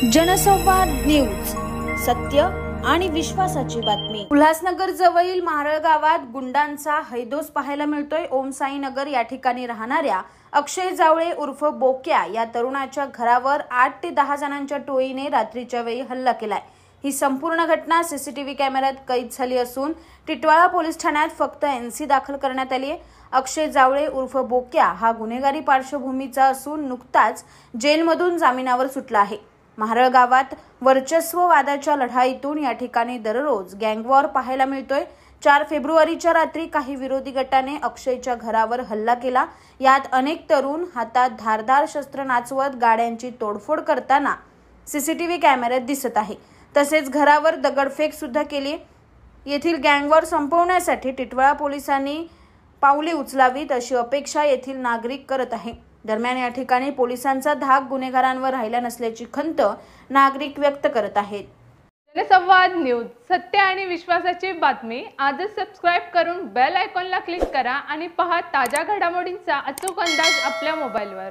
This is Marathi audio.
जनसंवाद न्यूज, सत्य आणि विश्वासाची बातमी। उल्हासनगर जवळील महारळ गावात गुंडांचा हैदोस पाहायला मिळतोय। ओमसाई नगर या ठिकाणी राहणाऱ्या अक्षय जावळे उर्फ बोक्या या तरुणाच्या घरावर 8 ते 10 जणांच्या टोळीने रात्रीच्या वेळी हल्ला केलाय। ही संपूर्ण घटना सीसीटीव्ही कॅमेऱ्यात कैद झाली असून टिटवाळा पोलीस ठाण्यात फक्त एनसी दाखल करण्यात आली आहे। अक्षय जावळे उर्फ बोक्या हा गुन्हेगारी पार्श्वभूमीचा असून नुकताच जेलमधून जामिनावर सुटला आहे। महारळ गावात वर्चस्ववादाच्या लढाईतून या ठिकाणी दररोज गँगवॉर पाहायला मिळतोय। 4 फेब्रुवारीच्या रात्री काही विरोधी गटाने अक्षयच्या घरावर हल्ला केला। यात अनेक तरुण हातात धारदार शस्त्र नाचवत गाड्यांची तोडफोड करताना सीसीटीव्ही कॅमेऱ्यात दिसत आहे। तसेच घरावर दगडफेक सुद्धा केली। येथील गँगवॉर संपवण्यासाठी टिटवाळा पोलिसांनी पावले उचलावीत अशी अपेक्षा येथील नागरिक करत आहे। दरम्यान या ठिकाणी पोलिसांचा धाक गुन्हेगारांवर राहिला नसल्याची खंत नागरिक व्यक्त करत आहेत। जनसंवाद न्यूज, सत्य आणि विश्वासाची बातमी। आजच सबस्क्राइब करून बेल आयकॉनला क्लिक करा आणि पहा ताज्या घडामोडींचा अचूक अंदाज आपल्या मोबाईलवर।